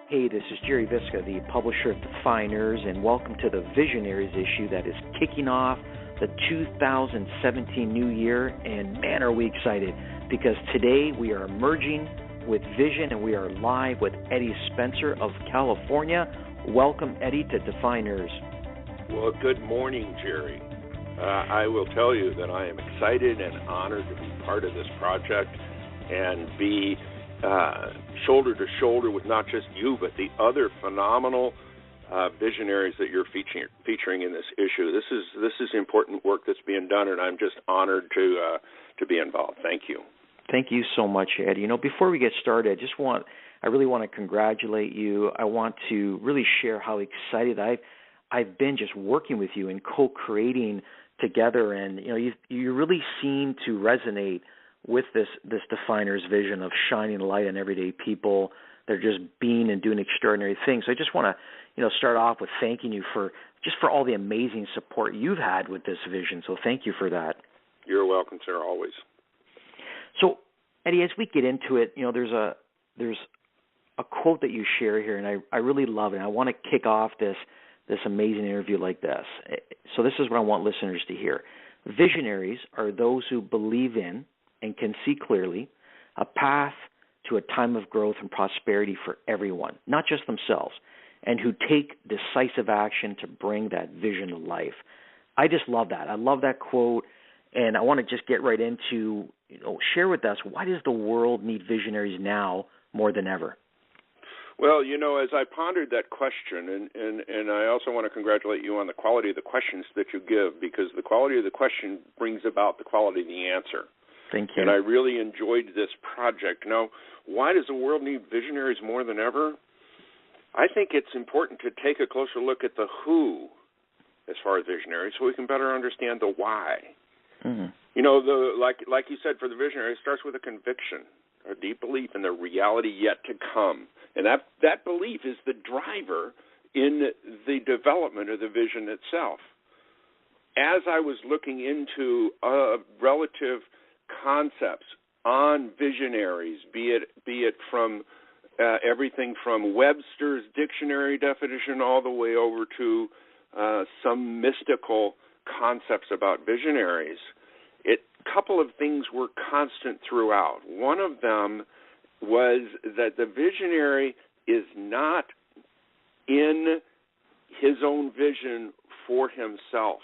Hey, this is Jerry Visca, the publisher of Defyeneurs, and welcome to the Visionaries issue that is kicking off the 2017 new year. And man, are we excited, because today we are merging with Vision and we are live with Eddie Spencer of California. Welcome, Eddie, to Defyeneurs. Well, good morning, Jerry. I will tell you that I am excited and honored to be part of this project and be shoulder to shoulder with not just you, but the other phenomenal visionaries that you're featuring in this issue. This is important work that's being done, and I'm just honored to be involved. Thank you. Thank you so much, Ed. You know, before we get started, I really want to congratulate you. I want to really share how excited I've been just working with you and co-creating together, and you really seem to resonate with this Defyeneurs vision of shining light on everyday people. They're just being and doing extraordinary things. So I just want to start off with thanking you for all the amazing support you've had with this vision. So thank you for that. You're welcome, sir, always. So Eddie, as we get into it, there's a quote that you share here, and I really love it. And I want to kick off this amazing interview like this. So this is what I want listeners to hear. Visionaries are those who believe in and can see clearly a path to a time of growth and prosperity for everyone, not just themselves, and who take decisive action to bring that vision to life. I just love that. I love that quote, and I want to just get right into, share with us, why does the world need visionaries now more than ever? Well, as I pondered that question, and I also want to congratulate you on the quality of the questions that you give, because the quality of the question brings about the quality of the answer. Thank you. And I really enjoyed this project. Now, why does the world need visionaries more than ever? I think it's important to take a closer look at the who as far as visionaries, so we can better understand the why. Mm-hmm. Like you said, for the visionary, it starts with a conviction, a deep belief in the reality yet to come. And that belief is the driver in the development of the vision itself. As I was looking into relative concepts on visionaries, be it from everything from Webster's dictionary definition all the way over to some mystical concepts about visionaries, a couple of things were constant throughout. One of them was that the visionary is not in his own vision for himself,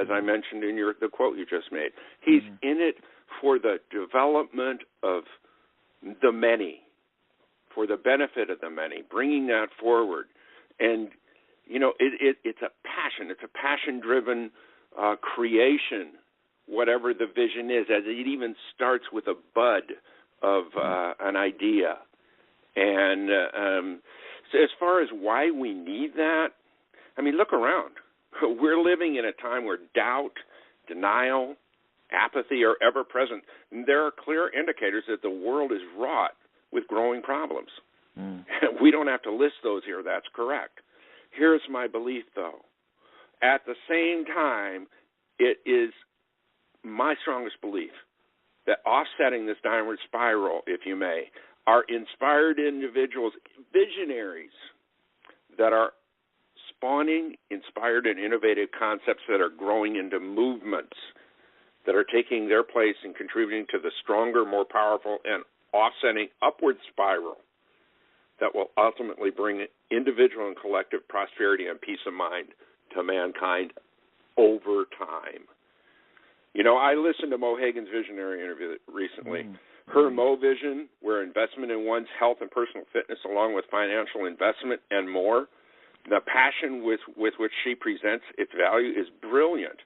as I mentioned in the quote you just made. He's in it for the development of the many, for the benefit of the many, bringing that forward. And, it's a passion. It's a passion-driven creation, whatever the vision is, as it even starts with a bud of an idea. And so as far as why we need that, look around. We're living in a time where doubt, denial, apathy are ever present. There are clear indicators that the world is wrought with growing problems. We don't have to list those here. That's correct. Here's my belief, though. At the same time, it is my strongest belief that offsetting this downward spiral, if you may, are inspired individuals, visionaries, that are spawning inspired and innovative concepts that are growing into movements that are taking their place and contributing to the stronger, more powerful, and offsetting upward spiral that will ultimately bring individual and collective prosperity and peace of mind to mankind over time. I listened to Mo Hagan's visionary interview recently. Her Mo vision, where investment in one's health and personal fitness along with financial investment and more, the passion with which she presents its value is brilliant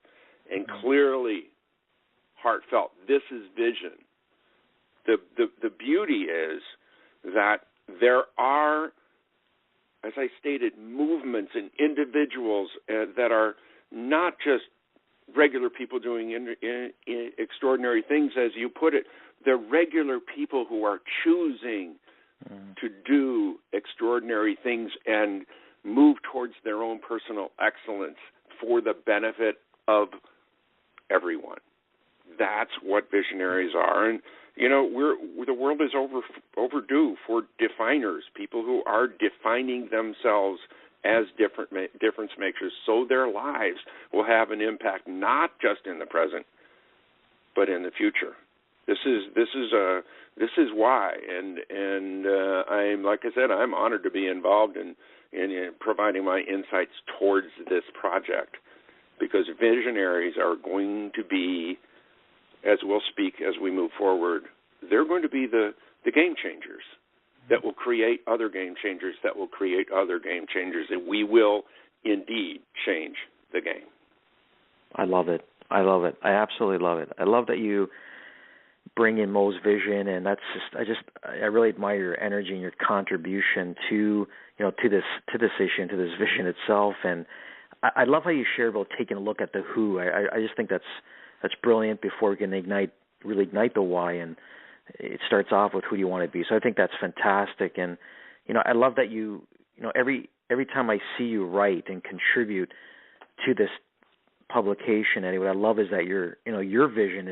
and clearly heartfelt. This is vision. The beauty is that there are, as I stated, movements and individuals that are not just regular people doing extraordinary things, as you put it. They're regular people who are choosing to do extraordinary things and move towards their own personal excellence for the benefit of everyone. that's what visionaries are. And the world is overdue for definers, people who are defining themselves as difference makers, so their lives will have an impact not just in the present, but in the future. This is why, and I'm, like I said, I'm honored to be involved in providing my insights towards this project, because visionaries are going to be, as we'll speak as we move forward, they're going to be the game changers that will create other game changers that will create other game changers, and we will indeed change the game. I love it. I love it. I absolutely love it. I love that you bring in Mo's vision, and that's just I really admire your energy and your contribution to this issue and to this vision itself. And I love how you share about taking a look at the who. I just think that's brilliant before we can really ignite the why, and it starts off with who do you want to be. So I think that's fantastic. And I love that you every time I see you write and contribute to this publication, Eddie, what I love is that your vision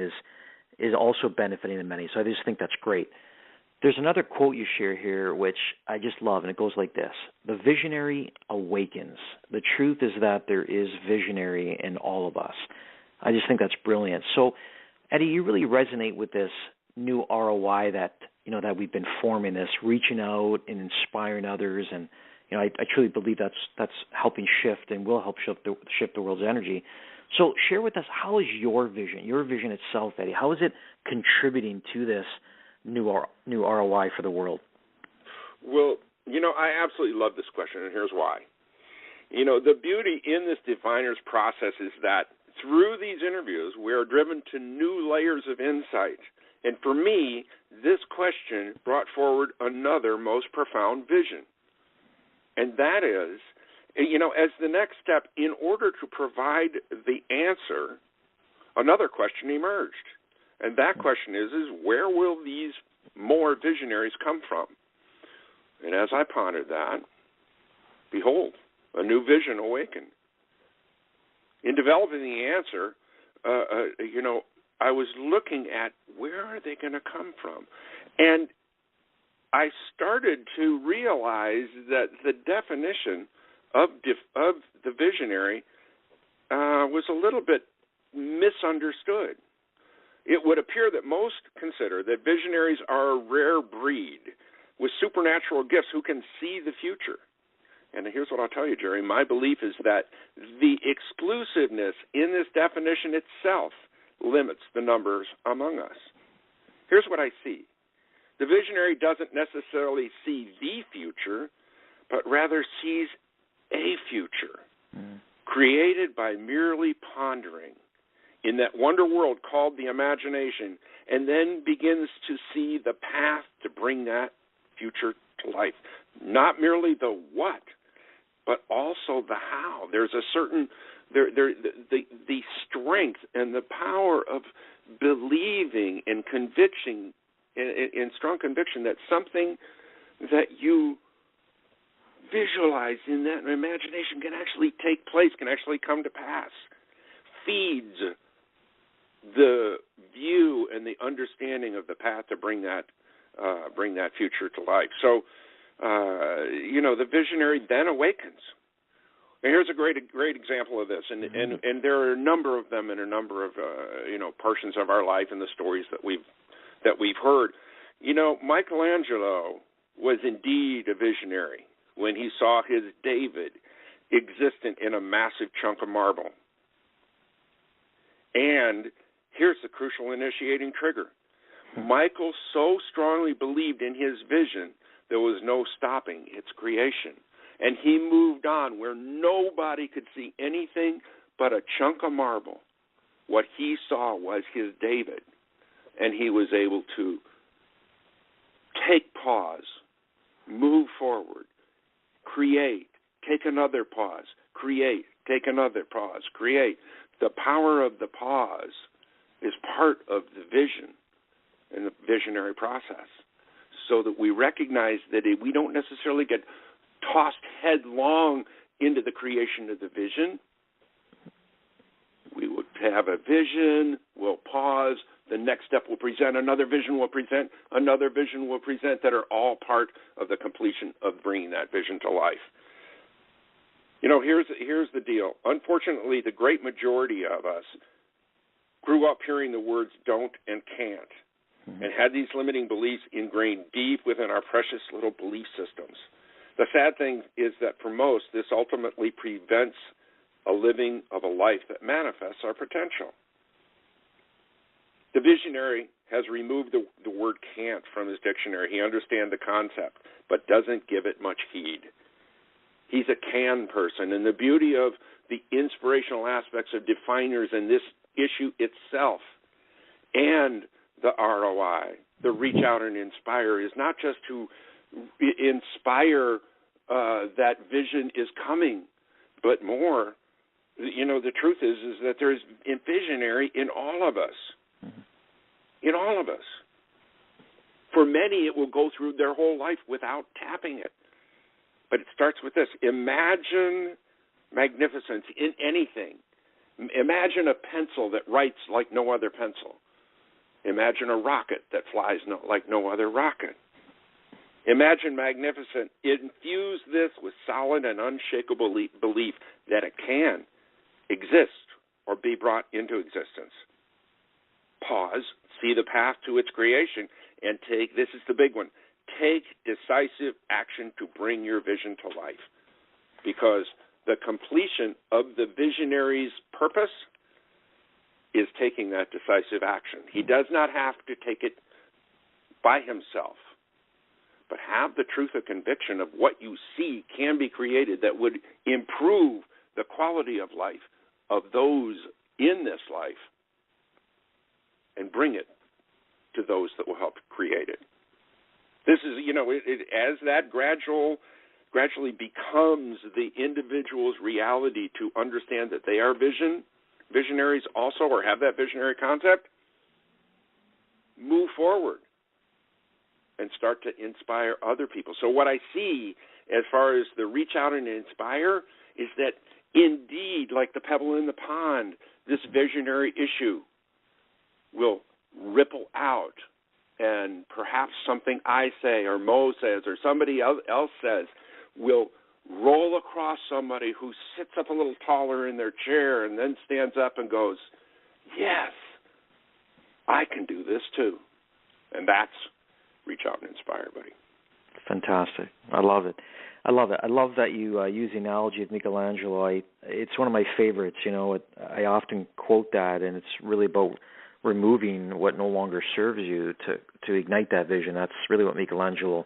is also benefiting the many. So I just think that's great. There's another quote you share here which I just love, and it goes like this: "The visionary awakens. The truth is that there is visionary in all of us." I just think that's brilliant. So, Eddie, you really resonate with this new ROI that that we've been forming, this reaching out and inspiring others, and I truly believe that's helping shift and will help shift the world's energy. So share with us, how is your vision itself, Eddie, how is it contributing to this new ROI for the world? Well, I absolutely love this question, and here's why. The beauty in this Defyeneurs process is that through these interviews, we are driven to new layers of insight. And for me, this question brought forward another most profound vision. And that is, as the next step, in order to provide the answer, another question emerged. And that question is where will these more visionaries come from? And as I pondered that, behold, a new vision awakened. In developing the answer, I was looking at where are they going to come from? And I started to realize that the definition of the visionary was a little bit misunderstood. It would appear that most consider that visionaries are a rare breed with supernatural gifts who can see the future. And here's what I'll tell you, Jerry. My belief is that the exclusiveness in this definition itself limits the numbers among us. Here's what I see. The visionary doesn't necessarily see the future, but rather sees a future created by merely pondering in that wonder world called the imagination, and then begins to see the path to bring that future to life. Not merely the what, but also the how. There's a certain the strength and the power of believing and conviction, in strong conviction that something that you visualize in that imagination can actually take place, can actually come to pass, feeds the view and the understanding of the path to bring that future to life. So, the visionary then awakens. And here's a great example of this, and there are a number of them in a number of portions of our life and the stories that we've heard. Michelangelo was indeed a visionary when he saw his David existent in a massive chunk of marble. And here's the crucial initiating trigger. Michael so strongly believed in his vision, there was no stopping its creation. And he moved on where nobody could see anything but a chunk of marble. What he saw was his David. And he was able to take pause, move forward, create, take another pause, create, take another pause, create. The power of the pause is part of the vision and the visionary process, so that we recognize that we don't necessarily get tossed headlong into the creation of the vision. We would have a vision, we'll pause, the next step will present, another vision will present, another vision will present, that are all part of the completion of bringing that vision to life. You know, here's the deal. Unfortunately, the great majority of us grew up hearing the words don't and can't, and had these limiting beliefs ingrained deep within our precious little belief systems. The sad thing is that for most, this ultimately prevents a living of a life that manifests our potential. The visionary has removed the word can't from his dictionary. He understands the concept, but doesn't give it much heed. He's a can person, and the beauty of the inspirational aspects of Defyeneurs in this issue itself and the ROI, the reach out and inspire, is not just to inspire that vision is coming, but more. You know, the truth is that there's a visionary in all of us. In all of us. For many, it will go through their whole life without tapping it. But it starts with this. Imagine magnificence in anything. Imagine a pencil that writes like no other pencil. Imagine a rocket that flies like no other rocket. Imagine magnificent. Infuse this with solid and unshakable belief that it can exist or be brought into existence. Pause, see the path to its creation, and take, this is the big one, take decisive action to bring your vision to life. Because the completion of the visionary's purpose is taking that decisive action. He does not have to take it by himself, but have the truth of conviction of what you see can be created that would improve the quality of life of those in this life, and bring it to those that will help create it. This is, you know, as that gradually becomes the individual's reality to understand that they are visionaries also, or have that visionary concept, move forward and start to inspire other people. So what I see as far as the reach out and inspire is that indeed, like the pebble in the pond, this visionary issue will ripple out, and perhaps something I say or Mo says or somebody else says will roll across somebody who sits up a little taller in their chair and then stands up and goes, yes, I can do this too. And that's reach out and inspire, buddy. Fantastic. I love it. I love it. I love that you use the analogy of Michelangelo. It's one of my favorites. You know, I often quote that, and it's really about removing what no longer serves you to ignite that vision. That's really what Michelangelo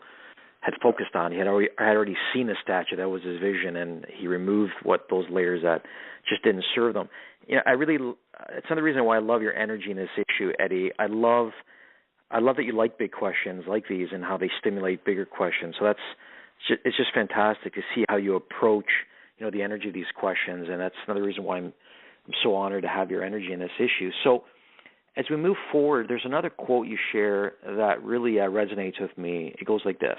had focused on. He had already seen a statue. That was his vision, and he removed those layers that just didn't serve them. You know, it's another reason why I love your energy in this issue, Eddie. I love that you like big questions like these and how they stimulate bigger questions. So it's just fantastic to see how you approach, you know, the energy of these questions, and that's another reason why I'm so honored to have your energy in this issue. So as we move forward, there's another quote you share that really resonates with me. It goes like this: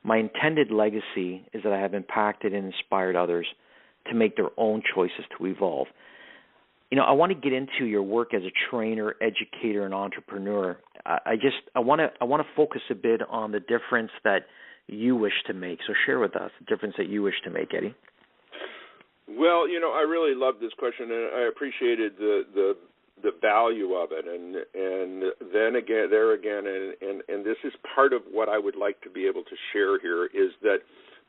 my intended legacy is that I have impacted and inspired others to make their own choices to evolve. You know, I want to get into your work as a trainer, educator, and entrepreneur. I want to focus a bit on the difference that you wish to make. So share with us the difference that you wish to make, Eddie. Well, you know, I really loved this question, and I appreciated the value of it, and then again, and this is part of what I would like to be able to share here, is that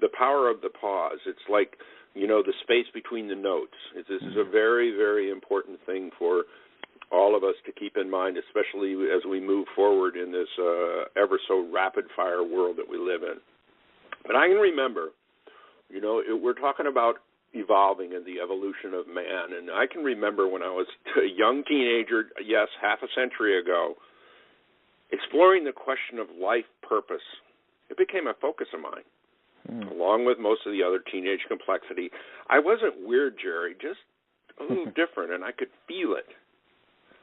the power of the pause. It's like, you know, the space between the notes. This is a very, very important thing for all of us to keep in mind, especially as we move forward in this ever so rapid-fire world that we live in. But I can remember, you know, we're talking about evolving and the evolution of man, and I can remember when I was a young teenager, yes, half a century ago, exploring the question of life purpose. It became a focus of mine. Along with most of the other teenage complexity. I wasn't weird, Jerry, just a little different, and I could feel it.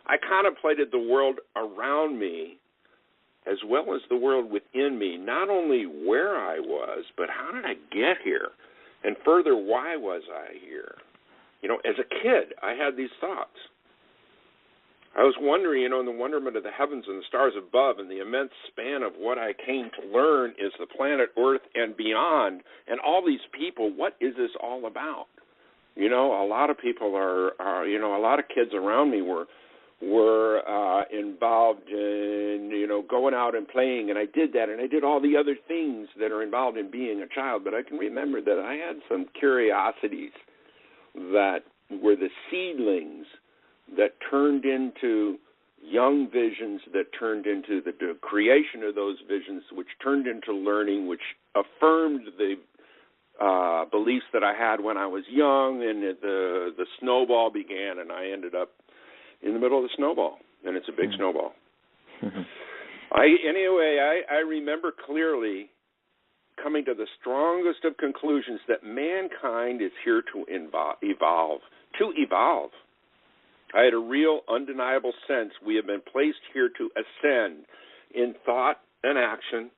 I contemplated the world around me as well as the world within me, not only where I was, but how did I get here? And further, why was I here? You know, as a kid, I had these thoughts. I was wondering, in the wonderment of the heavens and the stars above and the immense span of what I came to learn is the planet Earth and beyond, and all these people, what is this all about? A lot of people are a lot of kids around me were involved in, going out and playing, and I did that, and I did all the other things that are involved in being a child, but I can remember that I had some curiosities that were the seedlings that turned into young visions, that turned into the creation of those visions, which turned into learning, which affirmed the beliefs that I had when I was young, and the snowball began, and I ended up in the middle of the snowball, and it's a big snowball. I remember clearly coming to the strongest of conclusions that mankind is here to evolve. I had a real, undeniable sense we have been placed here to ascend in thought and action,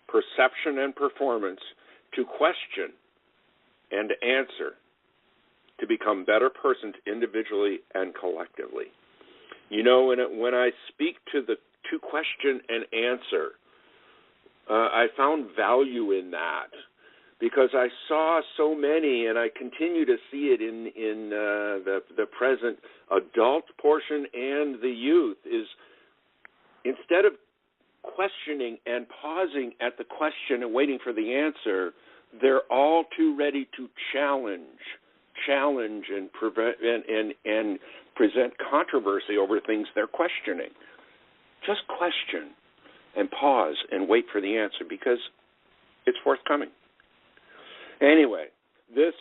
perception and performance, to question and to answer, to become better persons individually and collectively. When I speak to question and answer, I found value in that, because I saw so many, and I continue to see it in the present adult portion and the youth, is instead of questioning and pausing at the question and waiting for the answer, they're all too ready to challenge and present controversy over things they're questioning. Just question and pause and wait for the answer, because it's forthcoming. Anyway, this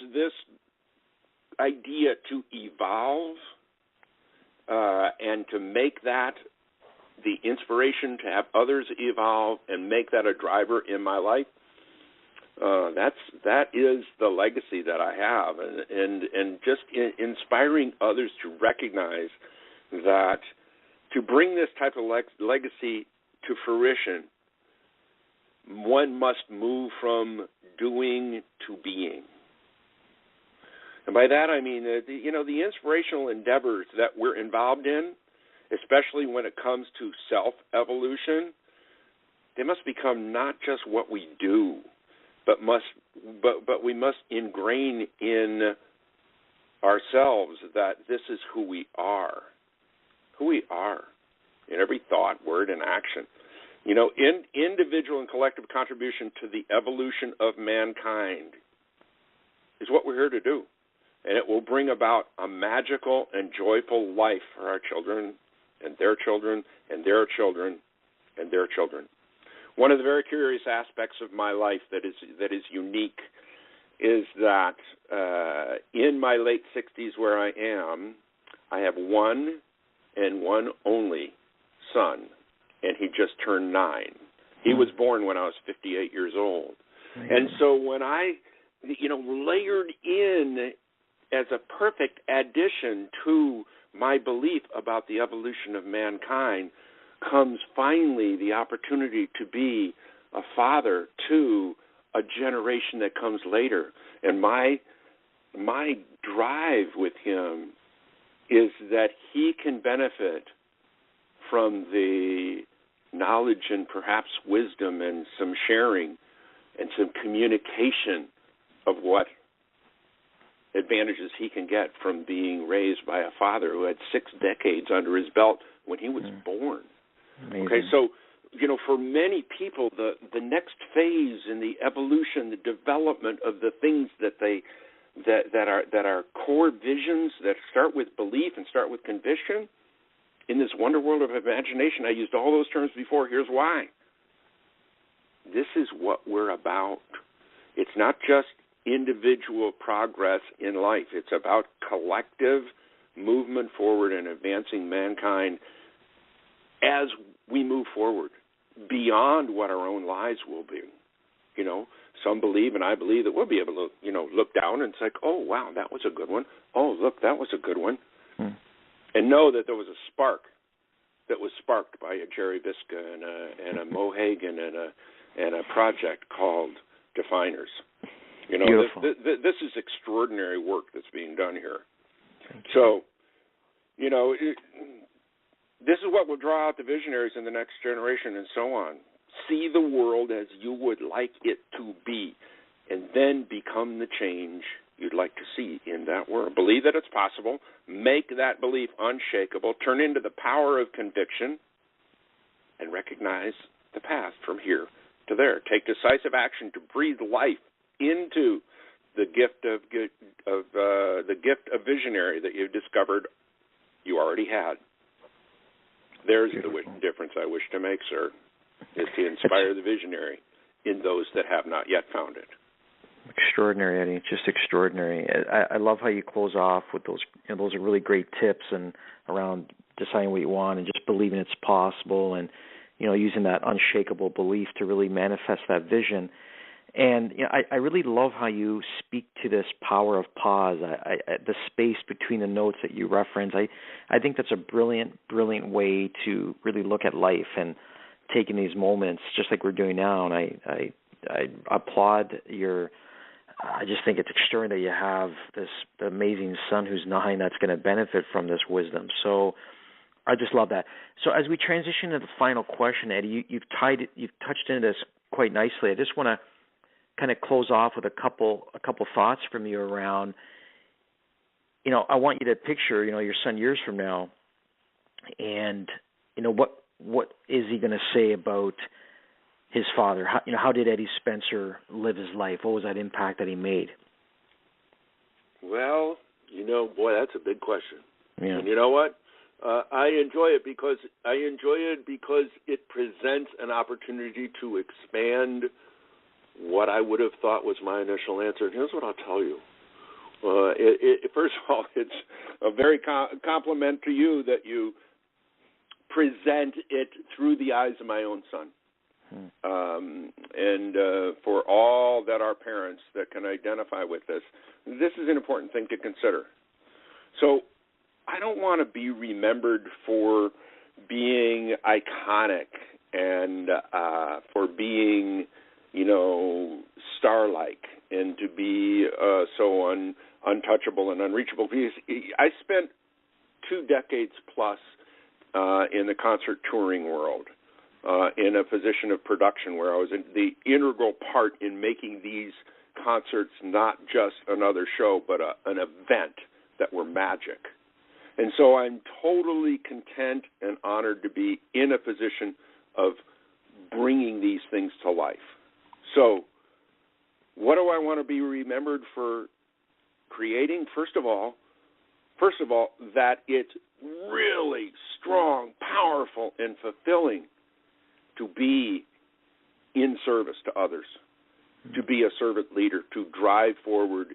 idea to evolve and to make that the inspiration to have others evolve and make that a driver in my life, that is the legacy that I have, and just inspiring others to recognize that to bring this type of legacy to fruition, one must move from doing to being. And by that I mean the inspirational endeavors that we're involved in, especially when it comes to self-evolution, they must become not just what we do, but we must ingrain in ourselves that this is who we are in every thought, word, and action. Individual and collective contribution to the evolution of mankind is what we're here to do, and it will bring about a magical and joyful life for our children and their children and their children and their children. One of the very curious aspects of my life that is unique is that in my late 60s, where I am, I have one and one only son, and he just turned 9. He was born when I was 58 years old. And so when I, layered in as a perfect addition to my belief about the evolution of mankind, comes finally the opportunity to be a father to a generation that comes later. And my drive with him is that he can benefit from the knowledge and perhaps wisdom and some sharing and some communication of what advantages he can get from being raised by a father who had 6 decades under his belt when he was born. Amazing. Okay, so, for many people, the next phase in the evolution, the development of the things that are core visions that start with belief and start with conviction, in this wonder world of imagination, I used all those terms before. Here's why. This is what we're about. It's not just individual progress in life. It's about collective movement forward and advancing mankind as we move forward beyond what our own lives will be. Some believe, and I believe, that we'll be able to, look down and it's like, oh, wow, that was a good one. Oh, look, that was a good one. And know that there was a spark that was sparked by a Jerry Biska and a Mo Hagan and a project called Defyeneurs. This is extraordinary work that's being done here. So, This is what will draw out the visionaries in the next generation and so on. See the world as you would like it to be, and then become the change you'd like to see in that world. Believe that it's possible. Make that belief unshakable. Turn into the power of conviction and recognize the path from here to there. Take decisive action to breathe life into the gift of visionary that you've discovered you already had. There's the difference I wish to make, sir, is to inspire the visionary in those that have not yet found it. Extraordinary, Eddie. Just extraordinary. I love how you close off with those. Those are really great tips and around deciding what you want and just believing it's possible, and using that unshakable belief to really manifest that vision. And I really love how you speak to this power of pause, the space between the notes that you reference. I think that's a brilliant way to really look at life and taking these moments, just like we're doing now. And I applaud your. I just think it's extraordinary that you have this amazing son who's 9 that's going to benefit from this wisdom. So I just love that. So as we transition to the final question, Eddie, you've touched into this quite nicely. I just want to kind of close off with a couple thoughts from you around, I want you to picture, your son years from now, and, what is he going to say about his father? How did Eddie Spencer live his life? What was that impact that he made? Well, boy, that's a big question. Yeah. And you know what? I enjoy it because it presents an opportunity to expand what I would have thought was my initial answer. And here's what I'll tell you. First of all, it's a very compliment to you that you present it through the eyes of my own son. And for all that are parents that can identify with this is an important thing to consider. So I don't want to be remembered for being iconic and for being, star-like and to be so untouchable and unreachable. Because I spent 2 decades plus in the concert touring world, in a position of production where I was in the integral part in making these concerts not just another show, but an event that were magic. And so I'm totally content and honored to be in a position of bringing these things to life. So what do I want to be remembered for creating? First of all, that it's really strong, powerful, and fulfilling to be in service to others, to be a servant leader, to drive forward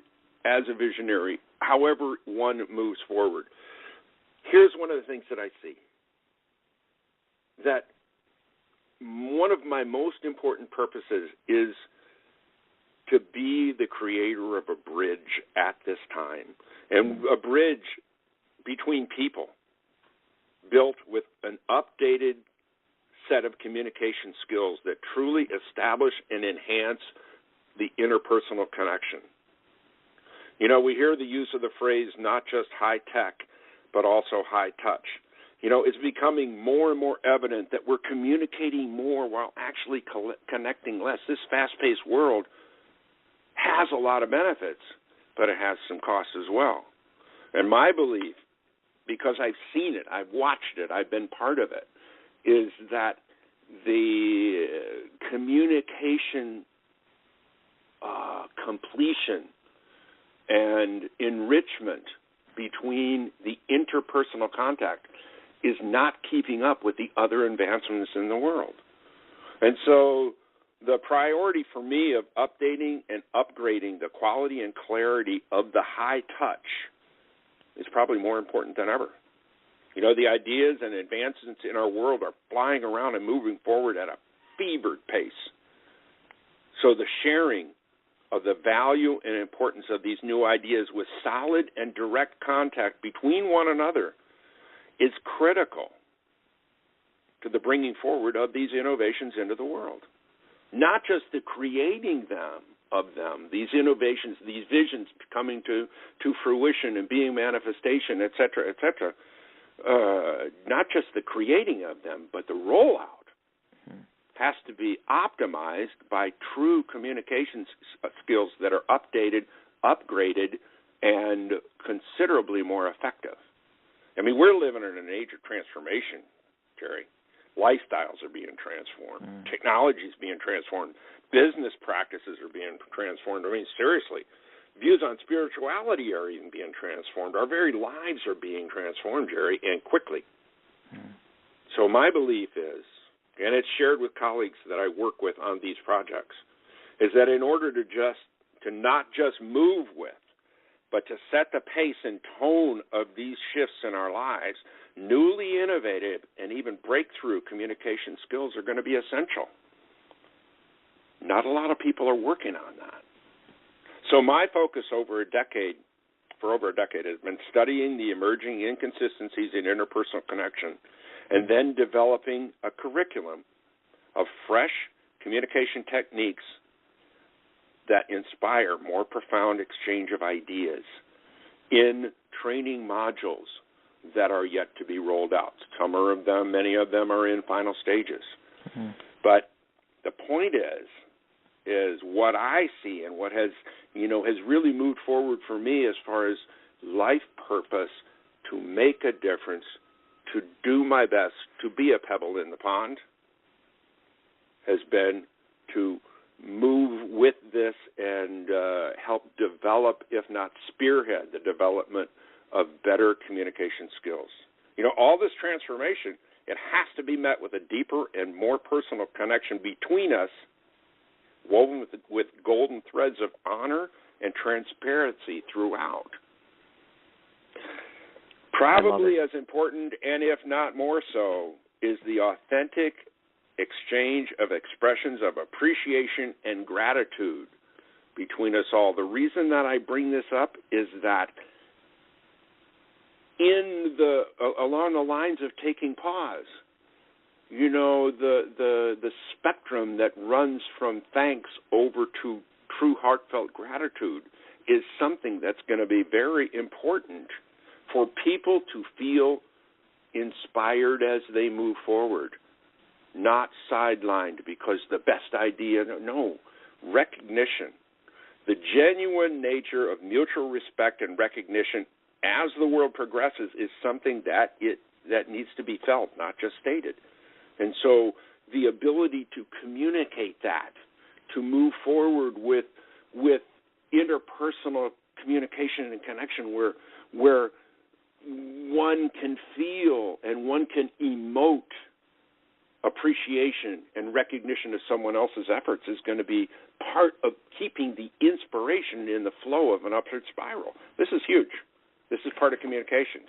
as a visionary, however one moves forward. Here's one of the things that I see, that one of my most important purposes is to be the creator of a bridge at this time, and a bridge between people built with an updated set of communication skills that truly establish and enhance the interpersonal connection. We hear the use of the phrase not just high tech, but also high touch. It's becoming more and more evident that we're communicating more while actually connecting less. This fast-paced world has a lot of benefits, but it has some costs as well. And my belief, because I've seen it, I've watched it, I've been part of it, is that the communication completion and enrichment between the interpersonal contact is not keeping up with the other advancements in the world. And so the priority for me of updating and upgrading the quality and clarity of the high touch is probably more important than ever. The ideas and advancements in our world are flying around and moving forward at a fevered pace. So the sharing of the value and importance of these new ideas with solid and direct contact between one another is critical to the bringing forward of these innovations into the world. Not just the creating of them, these innovations, these visions coming to fruition and being manifestation, et cetera, not just the creating of them, but the rollout has to be optimized by true communications skills that are updated, upgraded, and considerably more effective. I mean, we're living in an age of transformation, Jerry. Lifestyles are being transformed. Technology is being transformed. Business practices are being transformed. I mean, seriously, views on spirituality are even being transformed. Our very lives are being transformed, Jerry, and quickly. So my belief is, and it's shared with colleagues that I work with on these projects, is that in order to not just move with, but to set the pace and tone of these shifts in our lives, newly innovative and even breakthrough communication skills are going to be essential. Not a lot of people are working on that. So my focus for over a decade, has been studying the emerging inconsistencies in interpersonal connection and then developing a curriculum of fresh communication techniques that inspire more profound exchange of ideas in training modules that are yet to be rolled out. Many of them are in final stages. But the point is what I see and what has really moved forward for me as far as life purpose, to make a difference, to do my best, to be a pebble in the pond, has been to move with this and help develop, if not spearhead, the development of better communication skills. All this transformation, it has to be met with a deeper and more personal connection between us, woven with golden threads of honor and transparency throughout. Probably as important, and if not more so, is the authentic exchange of expressions of appreciation and gratitude between us all. The reason that I bring this up is that along the lines of taking pause, the spectrum that runs from thanks over to true heartfelt gratitude is something that's going to be very important for people to feel inspired as they move forward, not sidelined because the best idea. No, recognition. The genuine nature of mutual respect and recognition as the world progresses is something that needs to be felt, not just stated. And so the ability to communicate that, to move forward with interpersonal communication and connection where one can feel and one can emote appreciation and recognition of someone else's efforts, is going to be part of keeping the inspiration in the flow of an upward spiral. This is huge. This is part of communications.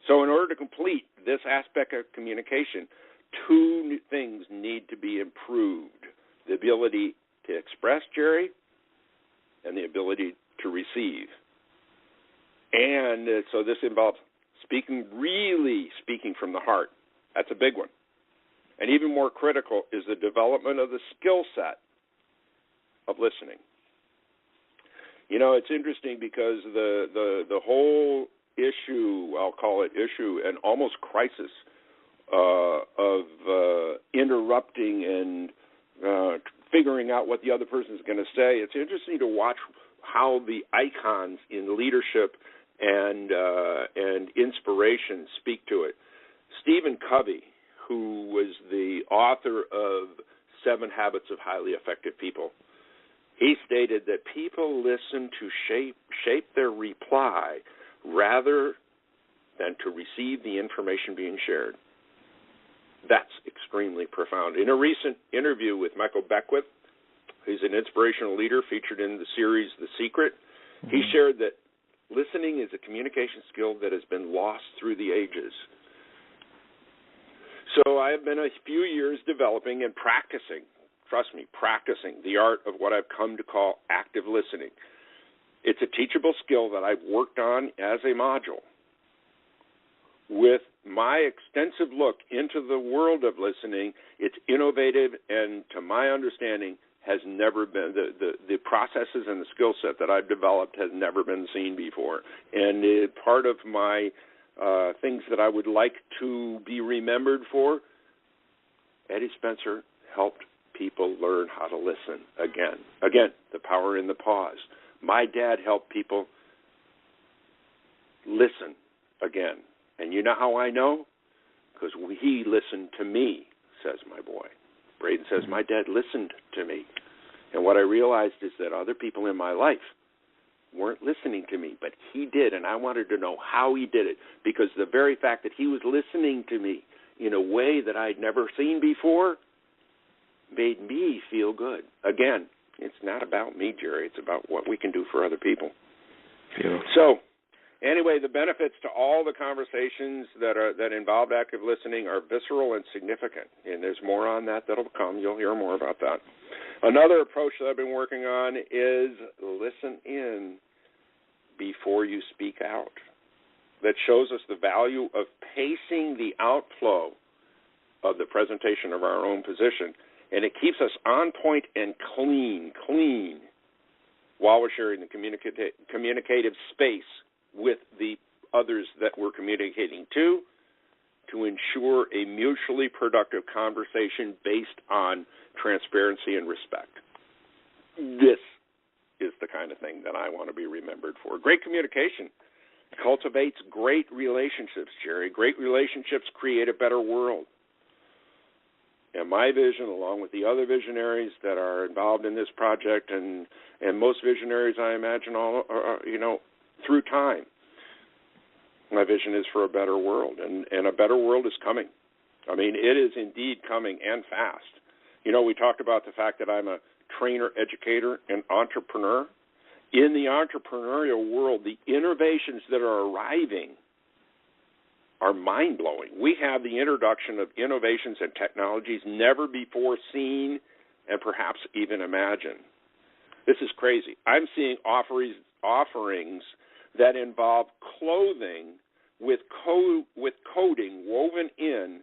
So in order to complete this aspect of communication, two things need to be improved: the ability to express, Jerry, and the ability to receive. And so this involves speaking from the heart. That's a big one. And even more critical is the development of the skill set of listening. It's interesting because the whole issue, I'll call it issue, and almost crisis of interrupting and figuring out what the other person is going to say. It's interesting to watch how the icons in leadership and inspiration speak to it. Stephen Covey, who was the author of 7 Habits of Highly Effective People, he stated that people listen to shape their reply rather than to receive the information being shared. That's extremely profound. In a recent interview with Michael Beckwith, who's an inspirational leader featured in the series The Secret, he shared that listening is a communication skill that has been lost through the ages. So I have been a few years developing and practicing, trust me, practicing the art of what I've come to call active listening. It's a teachable skill that I've worked on as a module. With my extensive look into the world of listening, it's innovative and, to my understanding, has never been, the processes and the skill set that I've developed has never been seen before. And part of my things that I would like to be remembered for, Eddie Spencer helped people learn how to listen again. Again, the power in the pause. My dad helped people listen again. And you know how I know? Because he listened to me, says my boy. Braden says, my dad listened to me. And what I realized is that other people in my life weren't listening to me, but he did, and I wanted to know how he did it, because the very fact that he was listening to me in a way that I'd never seen before made me feel good. Again, it's not about me, Jerry. It's about what we can do for other people. Yeah. So, anyway, the benefits to all the conversations that involved active listening are visceral and significant, and there's more on that that'll come. You'll hear more about that. Another approach that I've been working on is listen in before you speak out. That shows us the value of pacing the outflow of the presentation of our own position, and it keeps us on point and clean while we're sharing the communicative space with the others that we're communicating to ensure a mutually productive conversation based on transparency and respect. This is the kind of thing that I want to be remembered for. Great communication cultivates great relationships, Jerry. Great relationships create a better world. And my vision, along with the other visionaries that are involved in this project, and most visionaries, I imagine, all through time, my vision is for a better world, and a better world is coming. I mean, it is indeed coming, and fast. You know, we talked about the fact that I'm a trainer, educator, and entrepreneur. In the entrepreneurial world, the innovations that are arriving are mind-blowing. We have the introduction of innovations and technologies never before seen and perhaps even imagined. This is crazy. I'm seeing offerings that involve clothing with coding woven in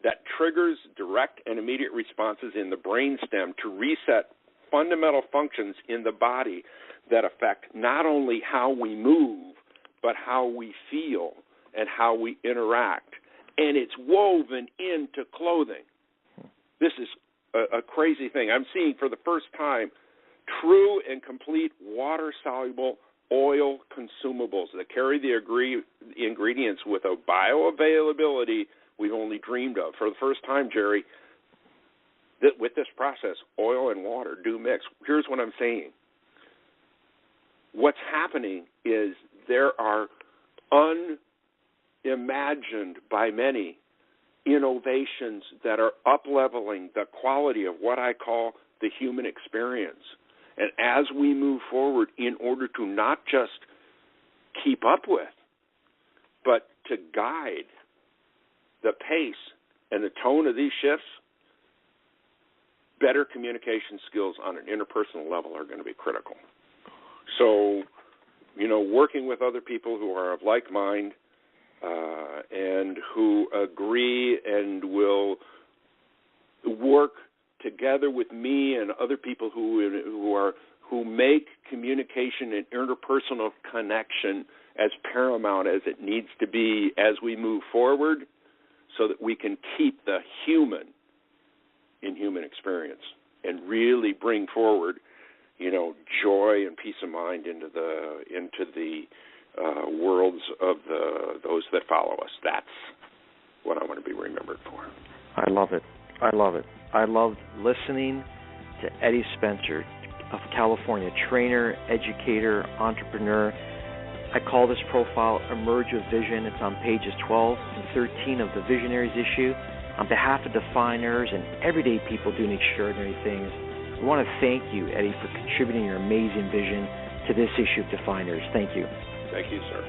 that triggers direct and immediate responses in the brainstem to reset fundamental functions in the body that affect not only how we move, but how we feel and how we interact. And it's woven into clothing. This is a crazy thing. I'm seeing for the first time true and complete water-soluble oil consumables that carry the ingredients with a bioavailability we've only dreamed of. For the first time, Jerry, with this process, oil and water do mix. Here's what I'm saying. What's happening is there are unimagined by many innovations that are up-leveling the quality of what I call the human experience. And as we move forward, in order to not just keep up with, but to guide the pace and the tone of these shifts, better communication skills on an interpersonal level are going to be critical. So, working with other people who are of like mind and who agree and will work together with me and other people who make communication and interpersonal connection as paramount as it needs to be as we move forward, so that we can keep the human in human experience and really bring forward, joy and peace of mind into the worlds of those that follow us. That's what I want to be remembered for. I love it. I loved listening to Eddie Spencer of California, trainer, educator, entrepreneur. I call this profile Emerge with Vision. It's on pages 12 and 13 of the Visionaries issue. On behalf of Defyeneurs and everyday people doing extraordinary things, I want to thank you, Eddie, for contributing your amazing vision to this issue of Defyeneurs. Thank you. Thank you, sir.